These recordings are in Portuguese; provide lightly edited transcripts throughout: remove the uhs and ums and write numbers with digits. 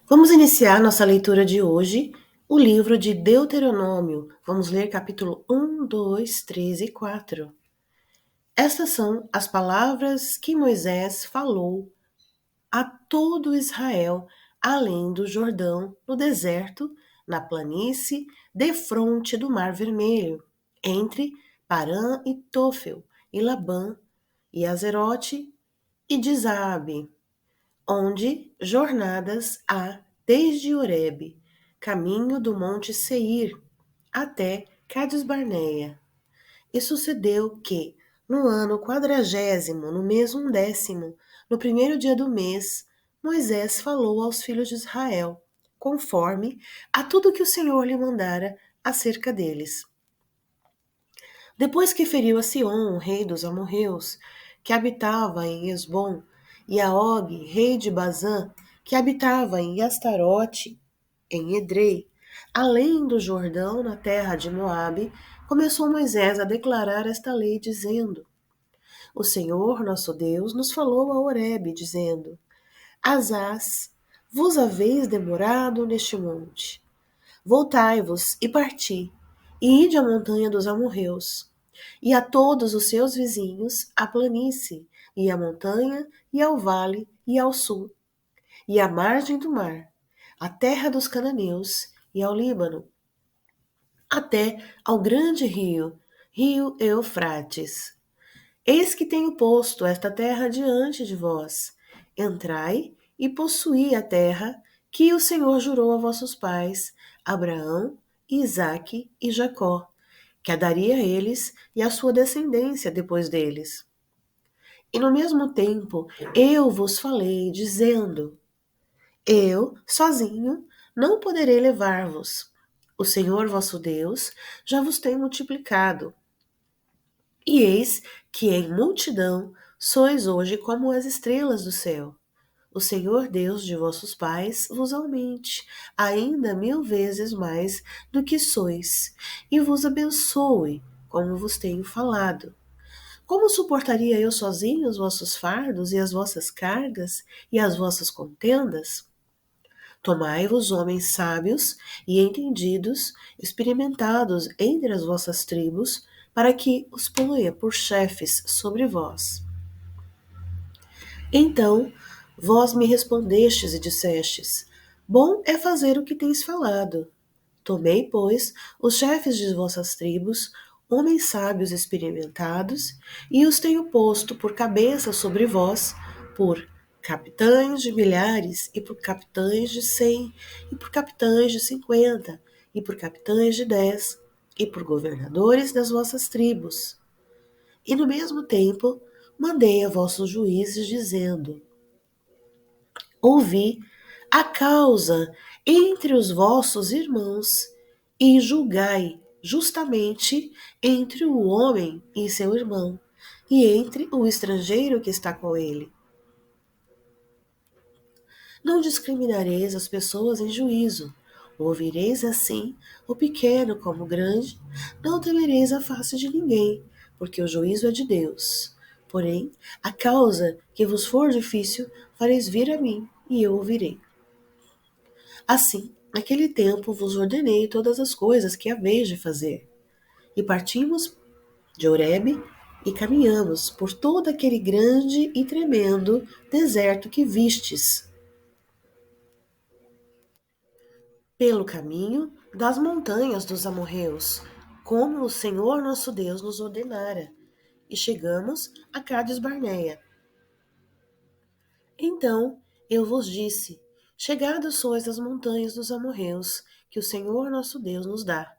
Vamos iniciar nossa leitura de hoje, o livro de Deuteronômio. Vamos ler capítulo 1, 2, 3 e 4. Estas são as palavras que Moisés falou a todo Israel, além do Jordão, no deserto, na planície, defronte do Mar Vermelho, entre Parã e Tofel, e Labã, e Azerote, e Dizabe, onde jornadas há desde Horebe, caminho do monte Seir, até Cades-Barneia. E sucedeu que, no ano 40º, no mês 11º, no primeiro dia do mês, Moisés falou aos filhos de Israel, conforme a tudo que o Senhor lhe mandara acerca deles. Depois que feriu a Sion, rei dos amorreus, que habitava em Esbom, e a Og, rei de Bazã, que habitava em Astarote, em Edrei, além do Jordão, na terra de Moabe, começou Moisés a declarar esta lei, dizendo: O Senhor, nosso Deus, nos falou a Horebe, dizendo: Asás, vos haveis demorado neste monte. Voltai-vos e parti, e ide à montanha dos amorreus, e a todos os seus vizinhos, à planície, e à montanha, e ao vale, e ao sul, e à margem do mar, à terra dos cananeus, e ao Líbano, até ao grande rio, rio Eufrates. Eis que tenho posto esta terra diante de vós. Entrai e possuí a terra que o Senhor jurou a vossos pais, Abraão, Isaque e Jacó, que a daria a eles e à sua descendência depois deles. E no mesmo tempo eu vos falei, dizendo: Eu, sozinho, não poderei levar-vos. O Senhor vosso Deus já vos tem multiplicado. E eis que em multidão sois hoje como as estrelas do céu. O Senhor Deus de vossos pais vos aumente ainda 1000 vezes mais do que sois, e vos abençoe, como vos tenho falado. Como suportaria eu sozinho os vossos fardos e as vossas cargas e as vossas contendas? Tomai-vos homens sábios e entendidos, experimentados entre as vossas tribos, para que os ponha por chefes sobre vós. Então vós me respondestes e dissestes: Bom é fazer o que tens falado. Tomei, pois, os chefes de vossas tribos, homens sábios experimentados, e os tenho posto por cabeça sobre vós, por capitães de milhares, e por capitães de 100, e por capitães de 50, e por capitães de 10, e por governadores das vossas tribos. E no mesmo tempo mandei a vossos juízes, dizendo: Ouvi a causa entre os vossos irmãos e julgai justamente entre o homem e seu irmão, e entre o estrangeiro que está com ele. Não discriminareis as pessoas em juízo. Ouvireis assim o pequeno como o grande, não temereis a face de ninguém, porque o juízo é de Deus. Porém, a causa que vos for difícil, fareis vir a mim, e eu ouvirei. Assim, naquele tempo vos ordenei todas as coisas que haveis de fazer. E partimos de Horebe e caminhamos por todo aquele grande e tremendo deserto que vistes, pelo caminho das montanhas dos amorreus, como o Senhor nosso Deus nos ordenara, e chegamos a Cades-Barneia. Então eu vos disse: Chegados sois às montanhas dos amorreus, que o Senhor nosso Deus nos dá.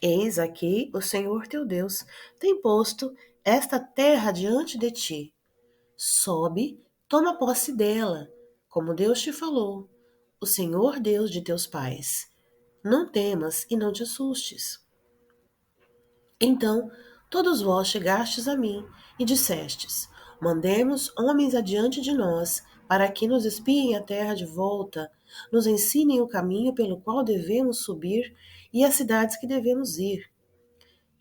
Eis aqui o Senhor teu Deus tem posto esta terra diante de ti. Sobe, toma posse dela, como Deus te falou, o Senhor Deus de teus pais. Não temas e não te assustes. Então todos vós chegastes a mim e dissestes: Mandemos homens adiante de nós, para que nos espiem a terra de volta, nos ensinem o caminho pelo qual devemos subir e as cidades que devemos ir.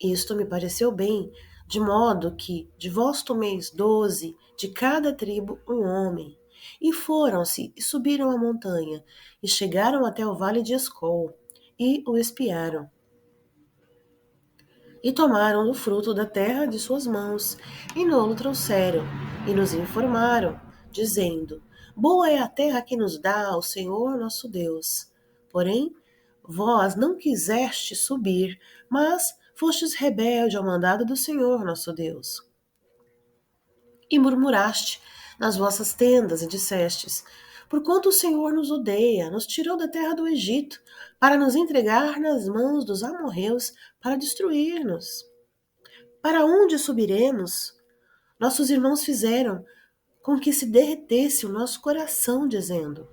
Isto me pareceu bem, de modo que de vós tomeis 12, de cada tribo um homem, E foram-se e subiram a montanha, e chegaram até o vale de Escol, e o espiaram. E tomaram do fruto da terra de suas mãos, e nolo trouxeram, e nos informaram, dizendo: Boa é a terra que nos dá o Senhor nosso Deus. Porém, vós não quiseste subir, mas fostes rebelde ao mandado do Senhor nosso Deus. E murmuraste nas vossas tendas e dissestes: Porquanto o Senhor nos odeia, nos tirou da terra do Egito, para nos entregar nas mãos dos amorreus, para destruir-nos. Para onde subiremos? Nossos irmãos fizeram com que se derretesse o nosso coração, dizendo: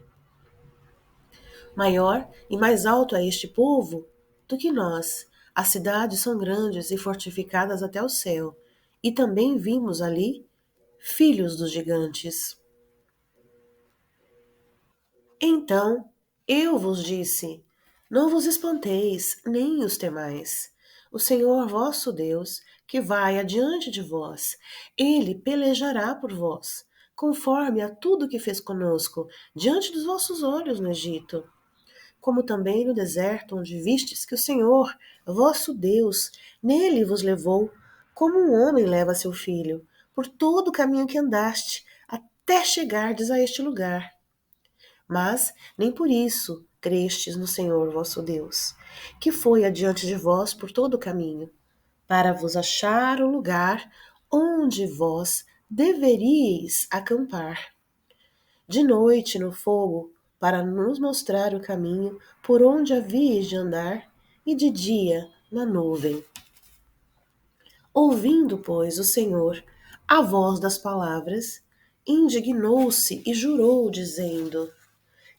Maior e mais alto é este povo do que nós. As cidades são grandes e fortificadas até o céu. E também vimos ali filhos dos gigantes. Então eu vos disse: Não vos espanteis, nem os temais. O Senhor vosso Deus, que vai adiante de vós, ele pelejará por vós, conforme a tudo que fez conosco, diante dos vossos olhos no Egito. Como também no deserto, onde vistes que o Senhor, vosso Deus, nele vos levou, como um homem leva seu filho, por todo o caminho que andaste, até chegardes a este lugar. Mas nem por isso crestes no Senhor vosso Deus, que foi adiante de vós por todo o caminho, para vos achar o lugar onde vós deveríeis acampar. De noite no fogo, para nos mostrar o caminho por onde havíeis de andar, e de dia na nuvem. Ouvindo, pois, o Senhor a voz das palavras, indignou-se e jurou, dizendo: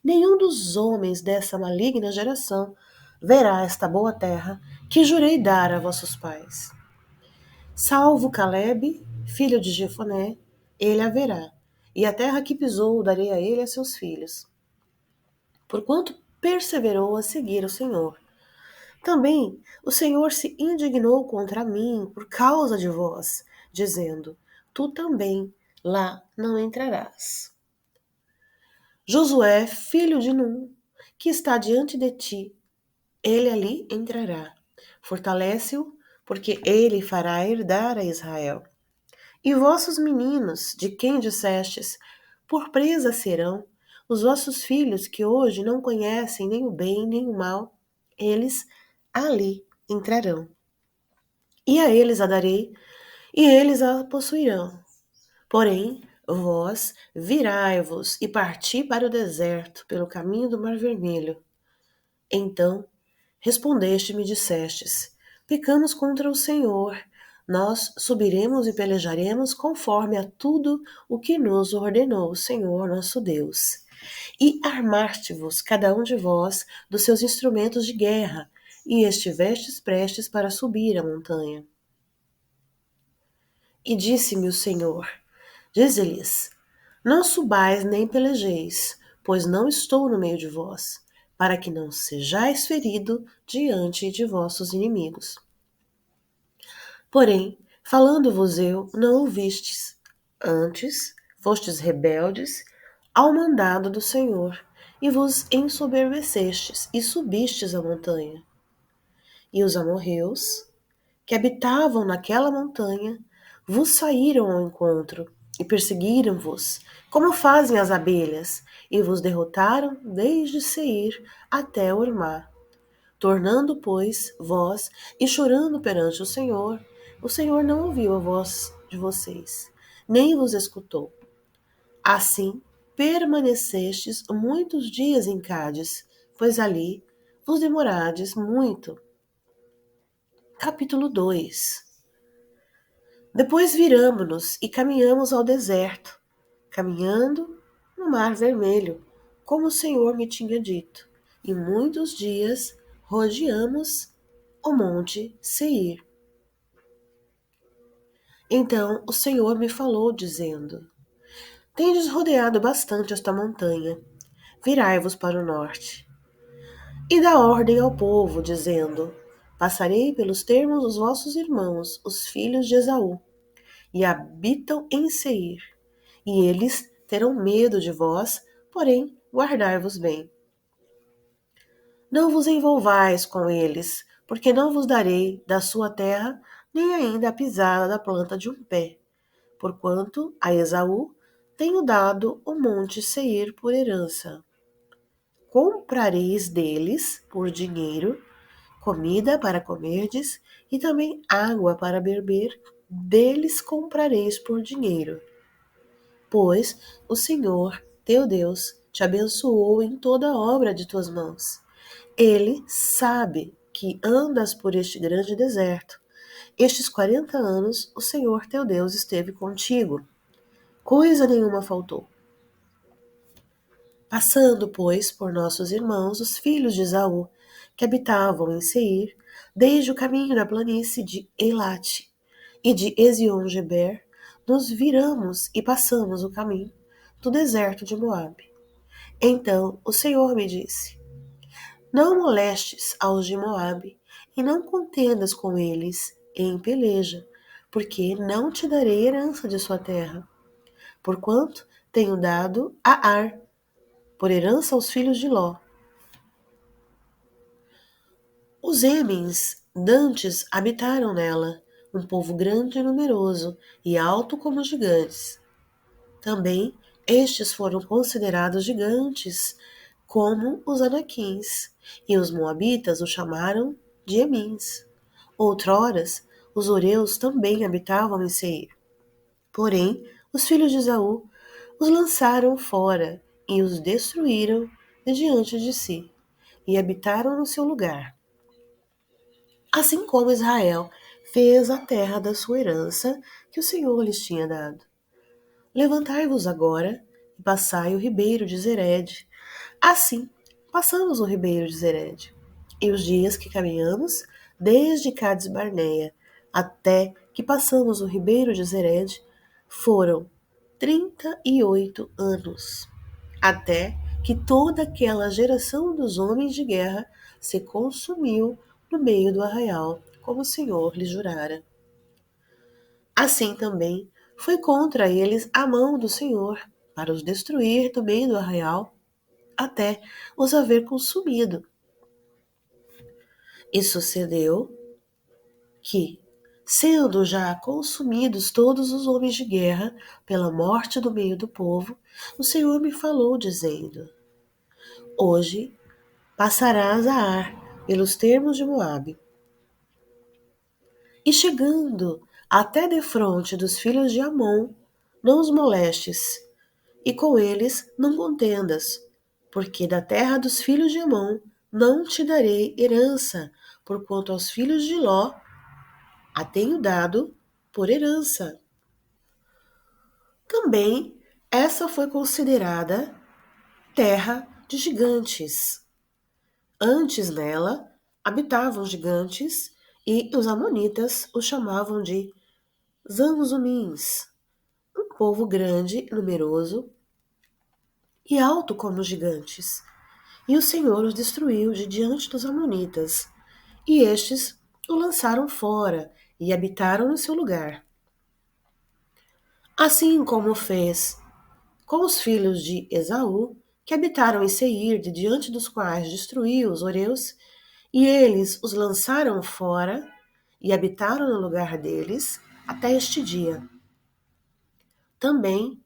Nenhum dos homens dessa maligna geração verá esta boa terra que jurei dar a vossos pais. Salvo Caleb, filho de Jefoné, ele a verá, e a terra que pisou darei a ele e a seus filhos, porquanto perseverou a seguir o Senhor. Também o Senhor se indignou contra mim por causa de vós, dizendo: Tu também lá não entrarás. Josué, filho de Num, que está diante de ti, ele ali entrará. Fortalece-o, porque ele fará herdar a Israel. E vossos meninos, de quem dissestes, por presa serão, os vossos filhos que hoje não conhecem nem o bem nem o mal, eles ali entrarão. E a eles a darei, e eles a possuirão. Porém, vós virai-vos e parti para o deserto, pelo caminho do Mar Vermelho. Então respondeste e me dissestes: Pecamos contra o Senhor. Nós subiremos e pelejaremos conforme a tudo o que nos ordenou o Senhor nosso Deus. E armaste-vos, cada um de vós, dos seus instrumentos de guerra, e estivestes prestes para subir a montanha. E disse-me o Senhor: Dize-lhes: Não subais nem pelejeis, pois não estou no meio de vós, para que não sejais ferido diante de vossos inimigos. Porém, falando-vos eu, não ouvistes. Antes, fostes rebeldes ao mandado do Senhor, e vos ensoberbecestes, e subistes a montanha. E os amorreus, que habitavam naquela montanha, vos saíram ao encontro, e perseguiram-vos, como fazem as abelhas, e vos derrotaram desde Seir até Ormá. Tornando, pois, vós e chorando perante o Senhor não ouviu a voz de vocês, nem vos escutou. Assim, permanecestes muitos dias em Cádiz, pois ali vos demorades muito. Capítulo 2. Depois viramo-nos e caminhamos ao deserto, caminhando no Mar Vermelho, como o Senhor me tinha dito, e muitos dias rodeamos o monte Seir. Então o Senhor me falou, dizendo: Tendes rodeado bastante esta montanha, virai-vos para o norte. E dá ordem ao povo, dizendo: Passarei pelos termos dos vossos irmãos, os filhos de Esaú, e habitam em Seir, e eles terão medo de vós, porém guardai-vos bem. Não vos envolvais com eles, porque não vos darei da sua terra, nem ainda a pisada da planta de um pé, porquanto a Esaú tenho dado o monte Seir por herança. Comprareis deles, por dinheiro, comida para comerdes, e também água para beber, deles comprareis por dinheiro. Pois o Senhor, teu Deus, te abençoou em toda a obra de tuas mãos. Ele sabe que andas por este grande deserto. Estes 40 anos o Senhor teu Deus esteve contigo. Coisa nenhuma faltou. Passando, pois, por nossos irmãos, os filhos de Esaú, que habitavam em Seir, desde o caminho da planície de Elate e de Ezion-Geber, nos viramos e passamos o caminho do deserto de Moabe. Então o Senhor me disse: Não molestes aos de Moabe, e não contendas com eles em peleja, porque não te darei herança de sua terra, porquanto tenho dado a Ar por herança aos filhos de Ló. Os Hemens dantes habitaram nela, um povo grande e numeroso, e alto como os gigantes. Também estes foram considerados gigantes, como os anaquins, e os moabitas o chamaram de Emins. Outroras, os oreus também habitavam em Seir. Porém, os filhos de Esaú os lançaram fora e os destruíram de diante de si, e habitaram no seu lugar. Assim como Israel fez a terra da sua herança que o Senhor lhes tinha dado. Levantai-vos agora e passai o ribeiro de Zered. Assim, passamos o ribeiro de Zered. E os dias que caminhamos, desde Cades Barneia até que passamos o ribeiro de Zered, foram 38 anos, até que toda aquela geração dos homens de guerra se consumiu no meio do arraial, como o Senhor lhe jurara. Assim também foi contra eles a mão do Senhor, para os destruir do meio do arraial, até os haver consumido. E sucedeu que, sendo já consumidos todos os homens de guerra pela morte do meio do povo, o Senhor me falou, dizendo: Hoje passarás a Ar pelos termos de Moabe. E chegando até defronte dos filhos de Amon, não os molestes, e com eles não contendas, porque da terra dos filhos de Amon não te darei herança, porquanto aos filhos de Ló a tenho dado por herança. Também essa foi considerada terra de gigantes. Antes nela habitavam gigantes, e os amonitas os chamavam de Zanzumins, um povo grande, numeroso e alto como os gigantes. E o Senhor os destruiu de diante dos amonitas, e estes o lançaram fora e habitaram no seu lugar. Assim como fez com os filhos de Esaú, que habitaram em Seir, de diante dos quais destruiu os horeus, e eles os lançaram fora e habitaram no lugar deles até este dia. Também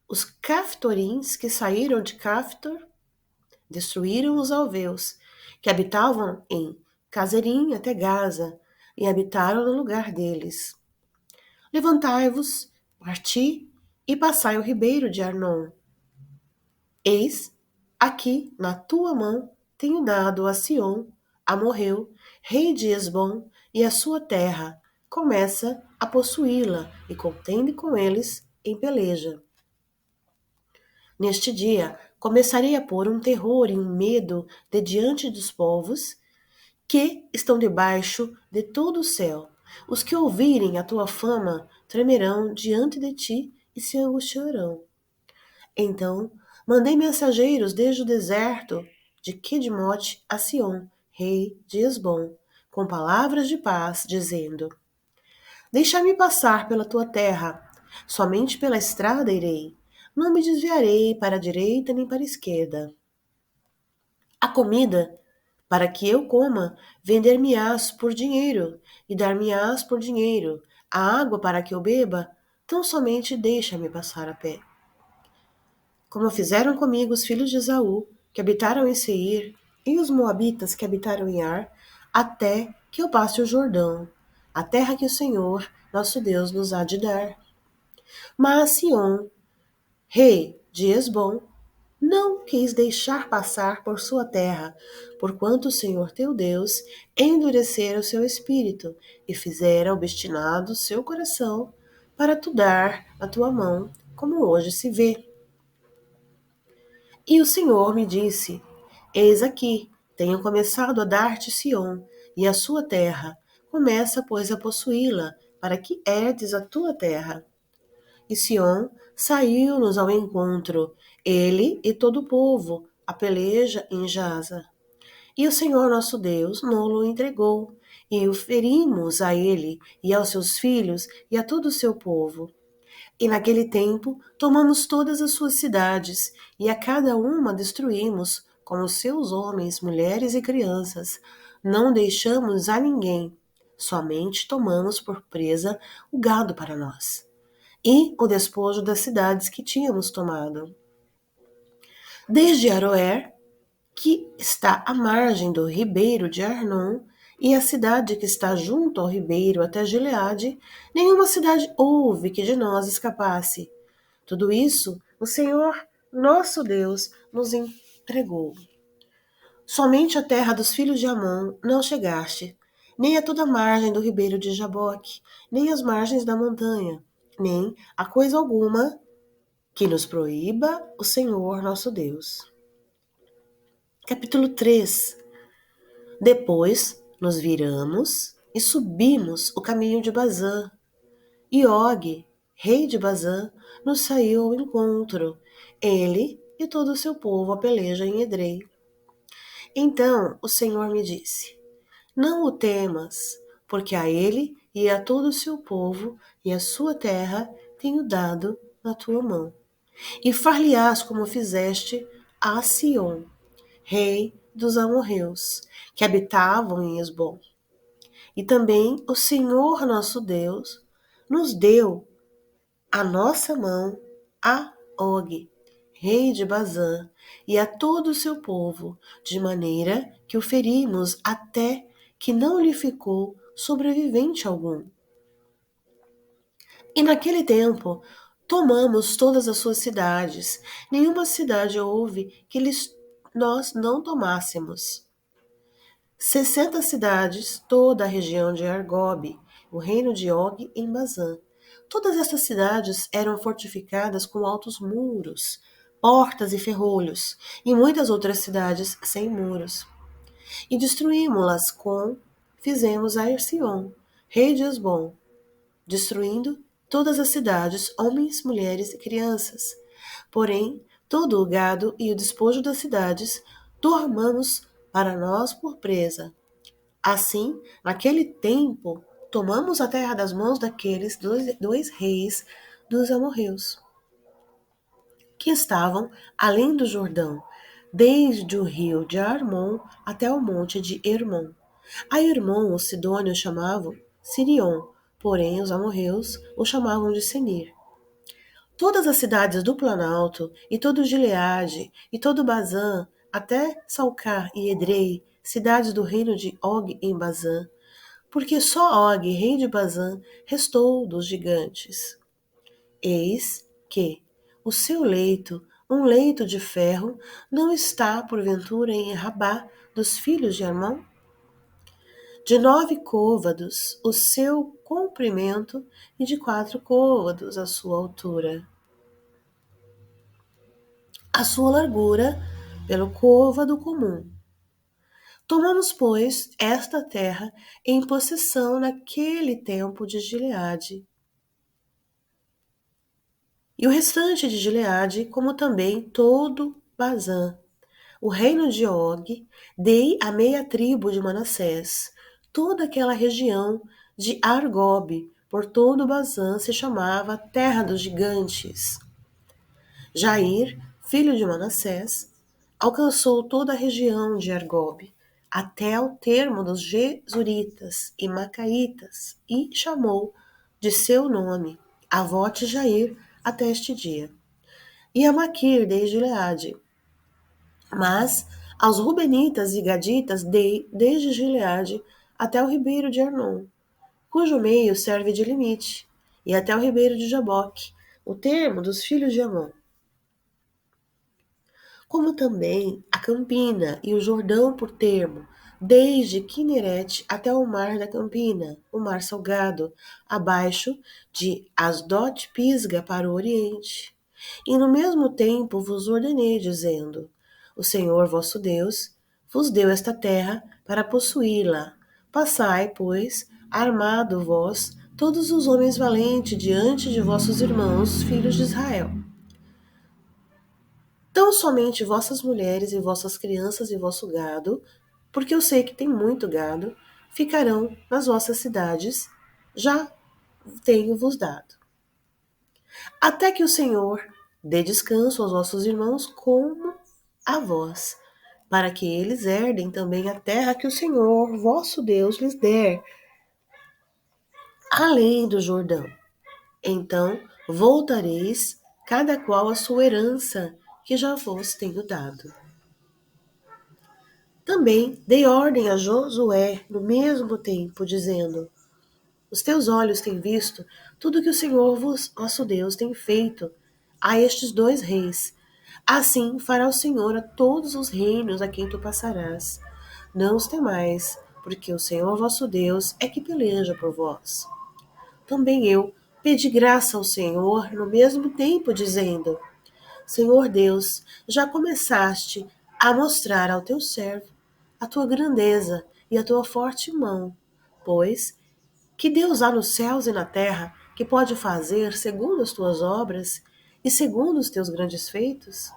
os Caftorins que saíram de Caftor destruíram os alveus, que habitavam em Cazerim até Gaza, e habitaram no lugar deles. Levantai-vos, parti e passai o ribeiro de Arnon. Eis, aqui na tua mão tenho dado a Sion, Amorreu, rei de Esbom, e a sua terra. Começa a possuí-la e contende com eles em peleja. Neste dia começarei a pôr um terror e um medo de diante dos povos que estão debaixo de todo o céu. Os que ouvirem a tua fama tremerão diante de ti e se angustiarão. Então mandei mensageiros desde o deserto de Quedmote a Sion, rei de Esbom, com palavras de paz, dizendo: Deixa-me passar pela tua terra, somente pela estrada irei. não me desviarei para a direita nem para a esquerda. A comida, para que eu coma, vender-me-ás por dinheiro, e dar-me-ás por dinheiro. A água para que eu beba, tão somente deixa-me passar a pé. Como fizeram comigo os filhos de Esaú, que habitaram em Seir, e os moabitas que habitaram em Ar, até que eu passe o Jordão, a terra que o Senhor, nosso Deus, nos há de dar. Mas Sion, rei de Hesbom, não quis deixar passar por sua terra, porquanto o Senhor teu Deus endurecera o seu espírito e fizera obstinado seu coração para tu dar a tua mão, como hoje se vê. E o Senhor me disse: Eis aqui, tenho começado a dar-te Sion e a sua terra. Começa, pois, a possuí-la, para que herdes a tua terra. E Sion saiu-nos ao encontro, ele e todo o povo, a peleja em Jaza. E o Senhor nosso Deus nos-lo entregou, e o ferimos a ele, e aos seus filhos, e a todo o seu povo. E naquele tempo tomamos todas as suas cidades, e a cada uma destruímos, com os seus homens, mulheres e crianças. Não deixamos a ninguém, somente tomamos por presa o gado para nós, e o despojo das cidades que tínhamos tomado. Desde Aroer, que está à margem do ribeiro de Arnon, e a cidade que está junto ao ribeiro até Gileade, nenhuma cidade houve que de nós escapasse. Tudo isso o Senhor, nosso Deus, nos entregou. Somente a terra dos filhos de Amon não chegaste, nem a toda a margem do ribeiro de Jaboque, nem as margens da montanha, nem a coisa alguma que nos proíba o Senhor nosso Deus. Capítulo 3. Depois nos viramos e subimos o caminho de Bazã. E Og, rei de Bazã, nos saiu ao encontro, ele e todo o seu povo a peleja em Edrei. Então o Senhor me disse: Não o temas, porque a ele e a todo o seu povo e a sua terra tenho dado na tua mão. E far-lhe-ás como fizeste a Sion, rei dos amorreus, que habitavam em Hesbom. E também o Senhor nosso Deus nos deu a nossa mão a Og, rei de Bazã, e a todo o seu povo, de maneira que o ferimos até que não lhe ficou sobrevivente algum. E naquele tempo tomamos todas as suas cidades, nenhuma cidade houve que nós não tomássemos. 60 cidades, toda a região de Argob, o reino de Og em Bazã. Todas estas cidades eram fortificadas com altos muros, portas e ferrolhos, e muitas outras cidades sem muros. E destruímos-las fizemos a Sion, rei de Hesbom, destruindo todas as cidades, homens, mulheres e crianças. Porém, todo o gado e o despojo das cidades tomamos para nós por presa. Assim, naquele tempo, tomamos a terra das mãos daqueles dois reis dos amorreus, que estavam além do Jordão, desde o rio de Armon até o monte de Hermon. A Hermon os sidônios chamavam Sirion, porém os amorreus o chamavam de Senir. Todas as cidades do Planalto, e todo Gileade, e todo Bazã, até Salcar e Edrei, cidades do reino de Og em Bazã, porque só Og, rei de Bazã, restou dos gigantes. Eis que o seu leito, um leito de ferro, não está porventura em Rabá dos filhos de Armon? De 9 côvados o seu comprimento e de 4 côvados a sua altura. A sua largura pelo côvado comum. Tomamos, pois, esta terra em possessão naquele tempo de Gileade. E o restante de Gileade, como também todo Bazã. O reino de Og, dei a meia tribo de Manassés. Toda aquela região de Argob, por todo Bazã, se chamava Terra dos Gigantes. Jair, filho de Manassés, alcançou toda a região de Argob, até ao termo dos Gesuritas e Macaítas, e chamou de seu nome Avote Jair até este dia. E a Maquir desde Gileade. Mas aos Rubenitas e Gaditas dei desde Gileade até o ribeiro de Arnon, cujo meio serve de limite, e até o ribeiro de Jaboque, o termo dos filhos de Amon, como também a Campina e o Jordão por termo, desde Quinerete até o mar da Campina, o mar salgado, abaixo de Asdot Pisga para o oriente. E no mesmo tempo vos ordenei, dizendo: O Senhor vosso Deus vos deu esta terra para possuí-la. Passai, pois, armado vós, todos os homens valentes diante de vossos irmãos, filhos de Israel. Tão somente vossas mulheres e vossas crianças e vosso gado, porque eu sei que tem muito gado, ficarão nas vossas cidades, já tenho-vos dado. Até que o Senhor dê descanso aos vossos irmãos como a vós, para que eles herdem também a terra que o Senhor, vosso Deus, lhes der, além do Jordão. Então voltareis, cada qual a sua herança, que já vos tenho dado. Também dei ordem a Josué no mesmo tempo, dizendo: Os teus olhos têm visto tudo que o Senhor vosso Deus tem feito a estes dois reis. Assim fará o Senhor a todos os reinos a quem tu passarás. Não os temais, porque o Senhor vosso Deus é que peleja por vós. Também eu pedi graça ao Senhor no mesmo tempo, dizendo: Senhor Deus, já começaste a mostrar ao teu servo a tua grandeza e a tua forte mão, pois que Deus há nos céus e na terra que pode fazer segundo as tuas obras e segundo os teus grandes feitos?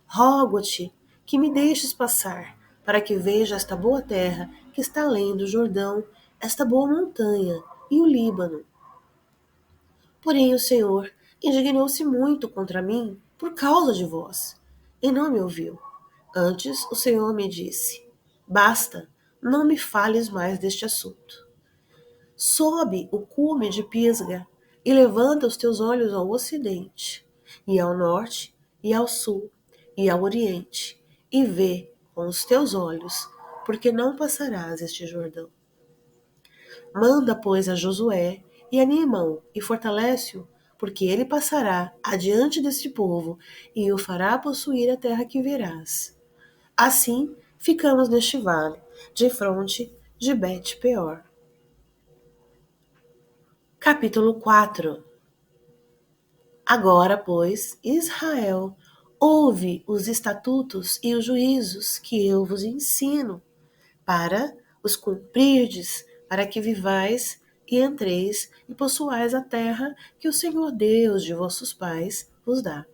Rogo-te que me deixes passar, para que veja esta boa terra que está além do Jordão, esta boa montanha e o Líbano. Porém o Senhor indignou-se muito contra mim por causa de vós, e não me ouviu. Antes o Senhor me disse: Basta, não me fales mais deste assunto. Sobe o cume de Pisga e levanta os teus olhos ao ocidente, e ao norte, e ao sul, e ao oriente, e vê com os teus olhos, porque não passarás este Jordão. Manda, pois, a Josué e a Nimão, e fortalece-o, porque ele passará adiante deste povo, e o fará possuir a terra que verás. Assim, ficamos neste vale, de fronte de Bet-peor. Capítulo 4. Agora, pois, Israel, ouve os estatutos e os juízos que eu vos ensino, para os cumprirdes, para que vivais e entreis e possuais a terra que o Senhor Deus de vossos pais vos dá.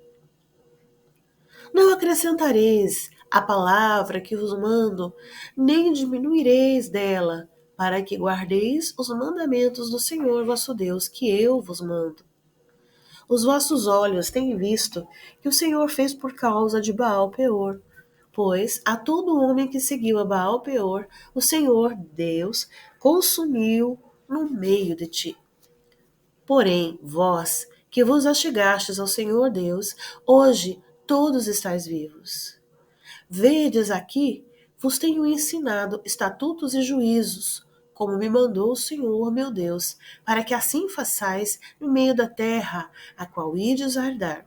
Não acrescentareis a palavra que vos mando, nem diminuireis dela, para que guardeis os mandamentos do Senhor vosso Deus que eu vos mando. Os vossos olhos têm visto que o Senhor fez por causa de Baal-peor, pois a todo homem que seguiu a Baal-peor, o Senhor Deus consumiu no meio de ti. Porém, vós, que vos achegastes ao Senhor Deus, hoje todos estáis vivos. Vedes aqui, vos tenho ensinado estatutos e juízos, como me mandou o Senhor meu Deus, para que assim façais no meio da terra, a qual ides a herdar.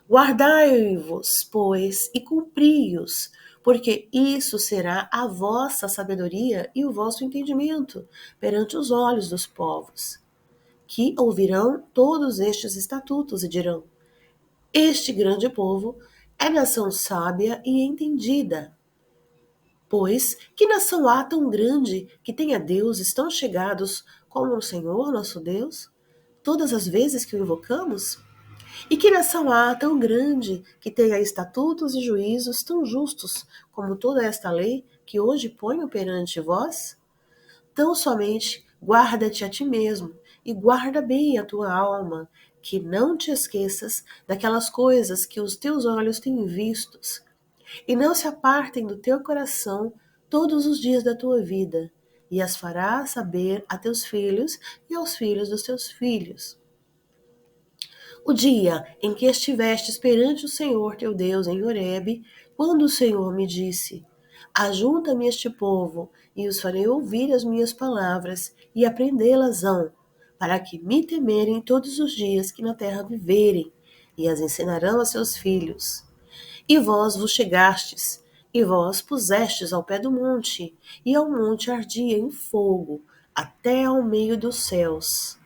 Guardai-vos, pois, e cumpri-os, porque isso será a vossa sabedoria e o vosso entendimento perante os olhos dos povos, que ouvirão todos estes estatutos e dirão: Este grande povo é nação sábia e entendida. Pois que nação há tão grande que tenha deuses tão chegados como o Senhor nosso Deus, todas as vezes que o invocamos? E que nação há tão grande que tenha estatutos e juízos tão justos como toda esta lei que hoje ponho perante vós? Tão somente guarda-te a ti mesmo e guarda bem a tua alma, que não te esqueças daquelas coisas que os teus olhos têm vistos, e não se apartem do teu coração todos os dias da tua vida, e as farás saber a teus filhos e aos filhos dos teus filhos. O dia em que estiveste perante o Senhor teu Deus em Horebe, quando o Senhor me disse: Ajunta-me este povo, e os farei ouvir as minhas palavras, e aprendê-las-ão, para que me temerem todos os dias que na terra viverem, e as ensinarão a seus filhos. E vós vos chegastes, e vós pusestes ao pé do monte, e ao monte ardia em fogo, até ao meio dos céus.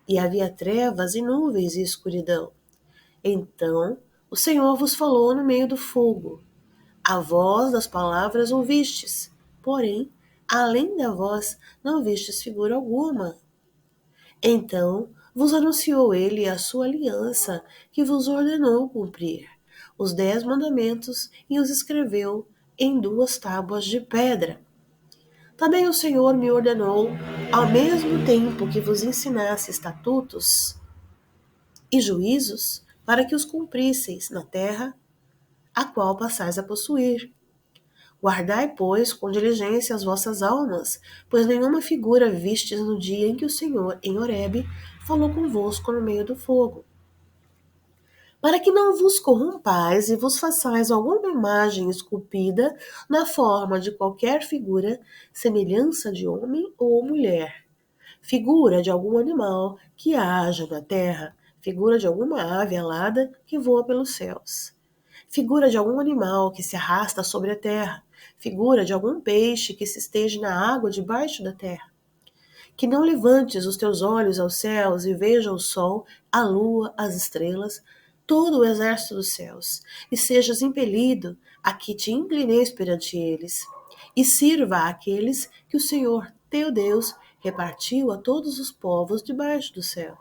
E havia trevas e nuvens e escuridão. Então o Senhor vos falou no meio do fogo. A voz das palavras ouvistes, porém, além da voz, não vistes figura alguma. Então vos anunciou ele a sua aliança, que vos ordenou cumprir, os 10 mandamentos, e os escreveu em 2 tábuas de pedra. Também o Senhor me ordenou, ao mesmo tempo que vos ensinasse estatutos e juízos, para que os cumprisseis na terra, a qual passais a possuir. Guardai, pois, com diligência as vossas almas, pois nenhuma figura vistes no dia em que o Senhor, em Horebe, falou convosco no meio do fogo. Para que não vos corrompais e vos façais alguma imagem esculpida na forma de qualquer figura, semelhança de homem ou mulher, figura de algum animal que haja na terra, figura de alguma ave alada que voa pelos céus, figura de algum animal que se arrasta sobre a terra, figura de algum peixe que se esteja na água debaixo da terra. Que não levantes os teus olhos aos céus e veja o sol, a lua, as estrelas, todo o exército dos céus, e sejas impelido a que te inclineis perante eles, e sirva àqueles que o Senhor teu Deus repartiu a todos os povos debaixo do céu.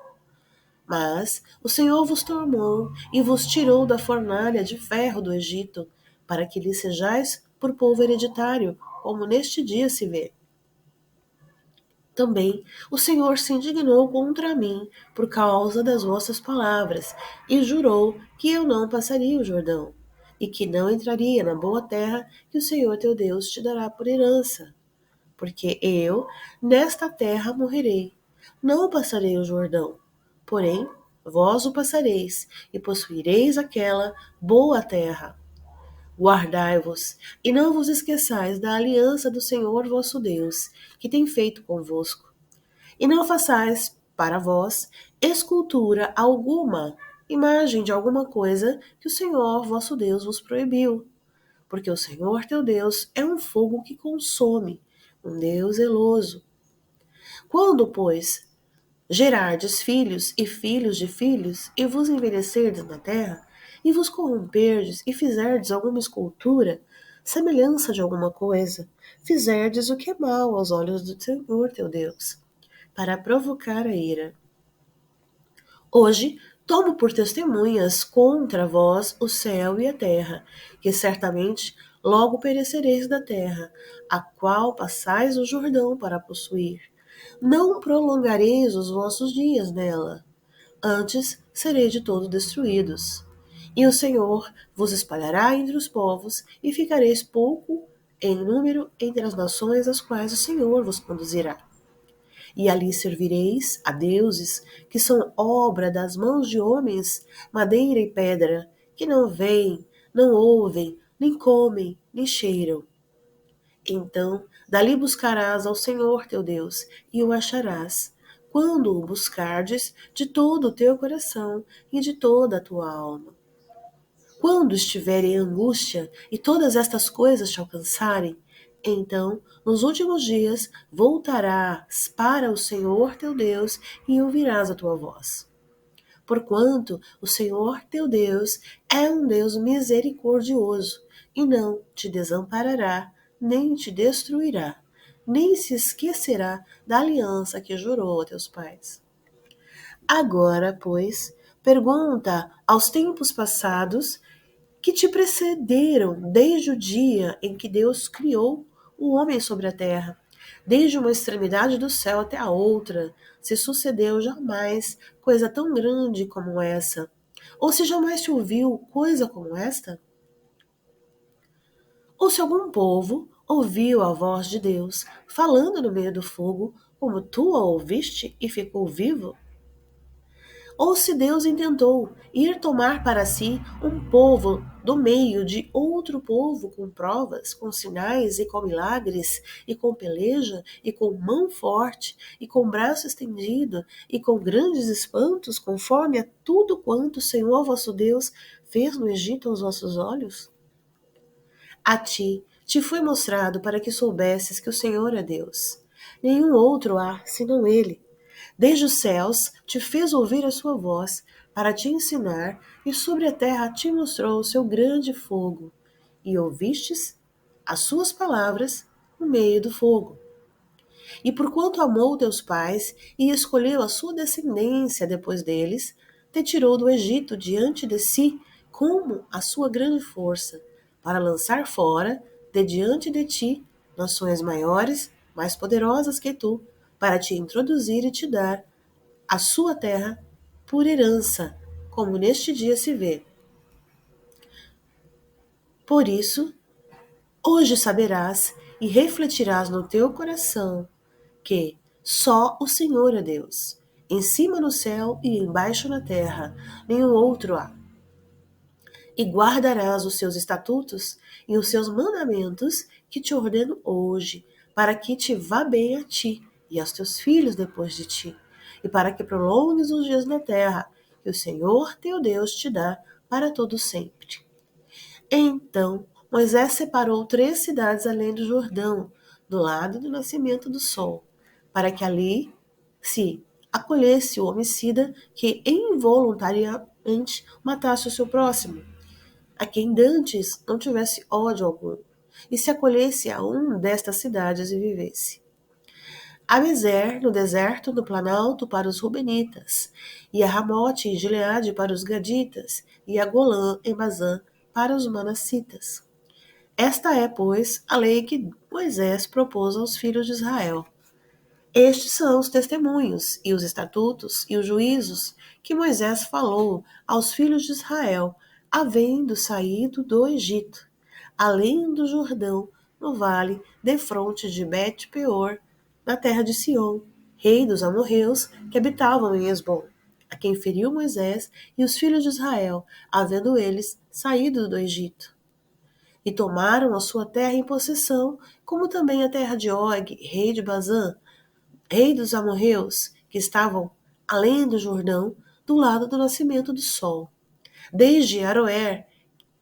Mas o Senhor vos tomou e vos tirou da fornalha de ferro do Egito, para que lhe sejais por povo hereditário, como neste dia se vê. Também o Senhor se indignou contra mim por causa das vossas palavras, e jurou que eu não passaria o Jordão, e que não entraria na boa terra que o Senhor teu Deus te dará por herança. Porque eu, nesta terra, morrerei, não passarei o Jordão. Porém, vós o passareis, e possuireis aquela boa terra. Guardai-vos, e não vos esqueçais da aliança do Senhor vosso Deus, que tem feito convosco. E não façais para vós escultura alguma, imagem de alguma coisa que o Senhor vosso Deus vos proibiu. Porque o Senhor teu Deus é um fogo que consome, um Deus zeloso. Quando, pois, gerardes filhos e filhos de filhos, e vos envelhecerdes na terra, e vos corromperdes, e fizerdes alguma escultura, semelhança de alguma coisa, fizerdes o que é mal aos olhos do Senhor teu Deus, para provocar a ira. Hoje tomo por testemunhas contra vós o céu e a terra, que certamente logo perecereis da terra, a qual passais o Jordão para possuir. Não prolongareis os vossos dias nela, antes sereis de todo destruídos. E o Senhor vos espalhará entre os povos, e ficareis pouco em número entre as nações às quais o Senhor vos conduzirá. E ali servireis a deuses que são obra das mãos de homens, madeira e pedra, que não veem, não ouvem, nem comem, nem cheiram. Então, dali buscarás ao Senhor teu Deus, e o acharás, quando o buscardes de todo o teu coração e de toda a tua alma. Quando estiver em angústia e todas estas coisas te alcançarem, então, nos últimos dias, voltarás para o Senhor teu Deus e ouvirás a tua voz. Porquanto o Senhor teu Deus é um Deus misericordioso, e não te desamparará, nem te destruirá, nem se esquecerá da aliança que jurou a teus pais. Agora, pois, pergunta aos tempos passados que te precederam desde o dia em que Deus criou o homem sobre a terra, Desde uma extremidade do céu até a outra, se sucedeu jamais coisa tão grande como essa. Ou se jamais se ouviu coisa como esta? Ou se algum povo ouviu a voz de Deus falando no meio do fogo, como tu a ouviste e ficou vivo? Ou se Deus intentou ir tomar para si um povo do meio de outro povo com provas, com sinais e com milagres, e com peleja, e com mão forte, e com braço estendido, e com grandes espantos, conforme a tudo quanto o Senhor vosso Deus fez no Egito aos vossos olhos? A ti te foi mostrado para que soubesses que o Senhor é Deus. Nenhum outro há senão Ele. Desde os céus te fez ouvir a sua voz para te ensinar, e sobre a terra te mostrou o seu grande fogo, e ouvistes as suas palavras no meio do fogo. E porquanto amou teus pais e escolheu a sua descendência depois deles, te tirou do Egito diante de si como a sua grande força, para lançar fora de diante de ti nações maiores, mais poderosas que tu, para te introduzir e te dar a sua terra por herança, como neste dia se vê. Por isso, hoje saberás e refletirás no teu coração que só o Senhor é Deus. Em cima no céu e embaixo na terra, nenhum outro há. E guardarás os seus estatutos e os seus mandamentos que te ordeno hoje, para que te vá bem a ti e aos teus filhos depois de ti, e para que prolongues os dias na terra, que o Senhor teu Deus te dá para todo sempre. Então Moisés separou 3 cidades além do Jordão, do lado do nascimento do sol, para que ali se acolhesse o homicida que involuntariamente matasse o seu próximo, a quem dantes não tivesse ódio algum, e se acolhesse a um destas cidades e vivesse. A Bezer, no deserto, no planalto, para os Rubenitas, e a Ramote e Gileade para os Gaditas, e a Golã em Bazã para os Manassitas. Esta é, pois, a lei que Moisés propôs aos filhos de Israel. Estes são os testemunhos, e os estatutos, e os juízos que Moisés falou aos filhos de Israel, havendo saído do Egito, além do Jordão, no vale, defronte de Bet-peor, na terra de Sião, rei dos amorreus, que habitavam em Hesbom, a quem feriu Moisés e os filhos de Israel, havendo eles saído do Egito. E tomaram a sua terra em possessão, como também a terra de Og, rei de Bazã, rei dos amorreus, que estavam além do Jordão, do lado do nascimento do sol, desde Aroer,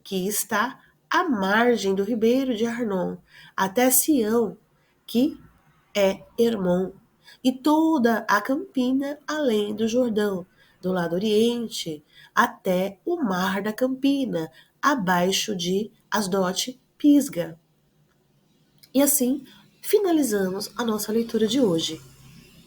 que está à margem do ribeiro de Arnon, até Sião, que é Hermon, e toda a campina além do Jordão, do lado oriente, até o mar da campina, abaixo de Asdote Pisga. E assim finalizamos a nossa leitura de hoje.